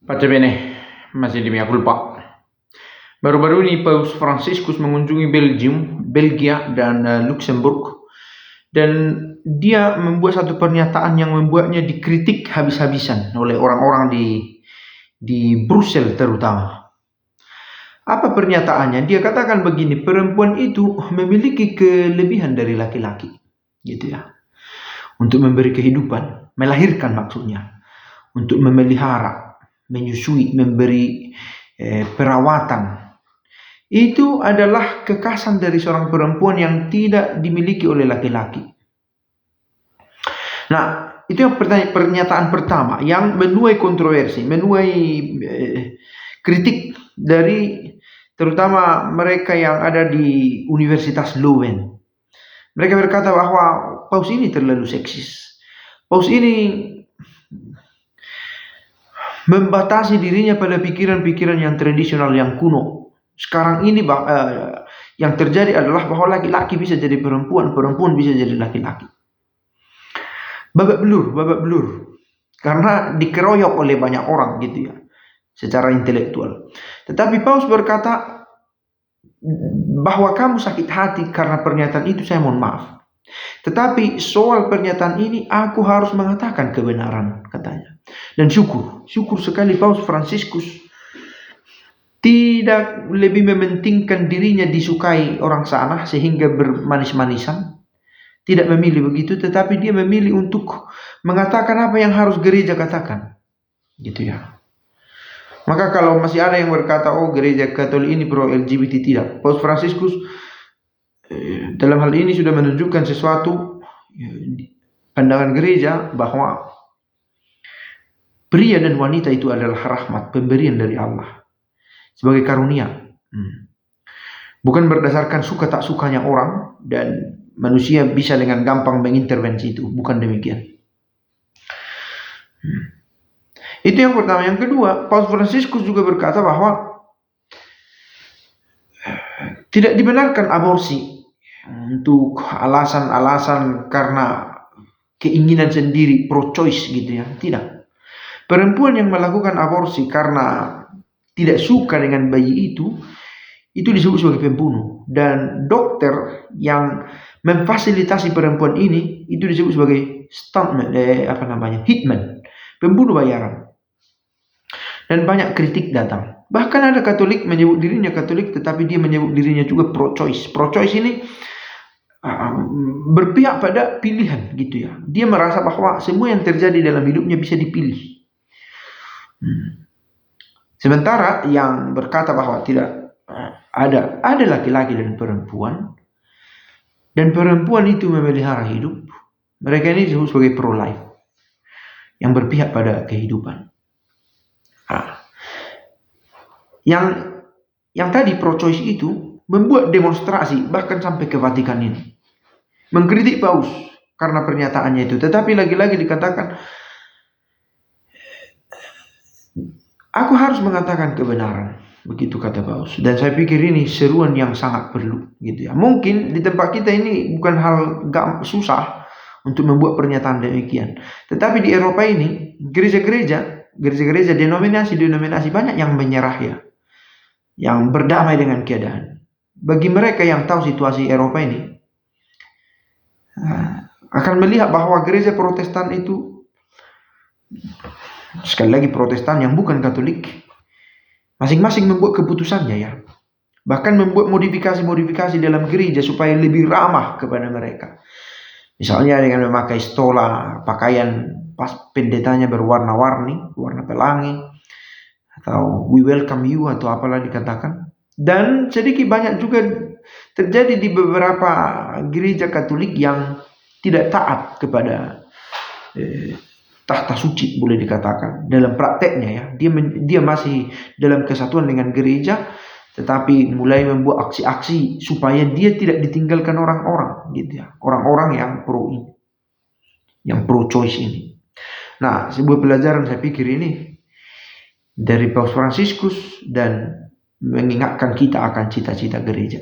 Pace bene, masih di mia culpa. Baru-baru ini Paus Franciscus mengunjungi Belgium, Belgia, dan Luxembourg. Dan dia membuat satu pernyataan yang membuatnya dikritik habis-habisan oleh orang-orang di Brussel terutama. Apa pernyataannya? Dia katakan begini, perempuan itu memiliki kelebihan dari laki-laki, gitu ya. Untuk memberi kehidupan, melahirkan maksudnya, untuk memelihara, menyusui, memberi perawatan. Itu adalah kekhasan dari seorang perempuan yang tidak dimiliki oleh laki-laki. Nah, itu yang pernyataan pertama yang menuai kontroversi, menuai kritik dari terutama mereka yang ada di Universitas Leuven. Mereka berkata bahwa Paus ini terlalu seksis. Paus ini membatasi dirinya pada pikiran-pikiran yang tradisional, yang kuno. Sekarang ini yang terjadi adalah bahwa laki-laki bisa jadi perempuan, perempuan bisa jadi laki-laki. Babak belur. Karena dikeroyok oleh banyak orang gitu ya, secara intelektual. Tetapi Paus berkata bahwa kamu sakit hati karena pernyataan itu, saya mohon maaf. Tetapi soal pernyataan ini aku harus mengatakan kebenaran, katanya. Dan syukur sekali Paus Franciscus tidak lebih mementingkan dirinya disukai orang sana sehingga bermanis-manisan. Tidak memilih begitu, tetapi dia memilih untuk mengatakan apa yang harus gereja katakan. Gitu ya. Maka kalau masih ada yang berkata, oh gereja Katolik ini pro LGBT, tidak. Paus Franciscus dalam hal ini sudah menunjukkan sesuatu, pandangan gereja bahwa pria dan wanita itu adalah rahmat, pemberian dari Allah sebagai karunia. Bukan berdasarkan suka tak sukanya orang dan manusia bisa dengan gampang mengintervensi itu, bukan demikian. Itu yang pertama. Yang kedua, Paus Franciscus juga berkata bahwa tidak dibenarkan aborsi untuk alasan-alasan karena keinginan sendiri, pro-choice gitu ya. Tidak. Perempuan yang melakukan aborsi karena tidak suka dengan bayi itu disebut sebagai pembunuh. Dan dokter yang memfasilitasi perempuan ini itu disebut sebagai hitman, pembunuh bayaran. Dan banyak kritik datang. Bahkan ada Katolik menyebut dirinya Katolik, tetapi dia menyebut dirinya juga pro-choice. Pro-choice ini berpihak pada pilihan gitu ya. Dia merasa bahwa semua yang terjadi dalam hidupnya bisa dipilih. Sementara yang berkata bahwa tidak ada laki-laki dan perempuan itu memelihara hidup, mereka ini disebut sebagai pro-life, yang berpihak pada kehidupan. Yang tadi pro-choice itu membuat demonstrasi bahkan sampai ke Vatikan ini, mengkritik Paus karena pernyataannya itu. Tetapi lagi-lagi dikatakan, aku harus mengatakan kebenaran, begitu kata Paus. Dan saya pikir ini seruan yang sangat perlu gitu ya. Mungkin di tempat kita ini bukan hal susah untuk membuat pernyataan demikian. Tetapi di Eropa ini gereja-gereja denominasi banyak yang menyerah ya, yang berdamai dengan keadaan. Bagi mereka yang tahu situasi Eropa ini akan melihat bahwa gereja Protestan itu, sekali lagi Protestan yang bukan Katolik, masing-masing membuat keputusannya ya. Bahkan membuat modifikasi dalam gereja supaya lebih ramah kepada mereka. Misalnya dengan memakai stola, pakaian pendetanya berwarna-warni, warna pelangi, atau we welcome you atau apalah dikatakan. Dan sedikit banyak juga terjadi di beberapa gereja Katolik yang tidak taat kepada tahta suci, boleh dikatakan dalam prakteknya ya. Dia masih dalam kesatuan dengan gereja, tetapi mulai membuat aksi-aksi supaya dia tidak ditinggalkan orang-orang gitu ya, orang-orang yang pro-choice ini. Nah, sebuah pelajaran saya pikir ini dari Paus Franciscus dan mengingatkan kita akan cita-cita gereja.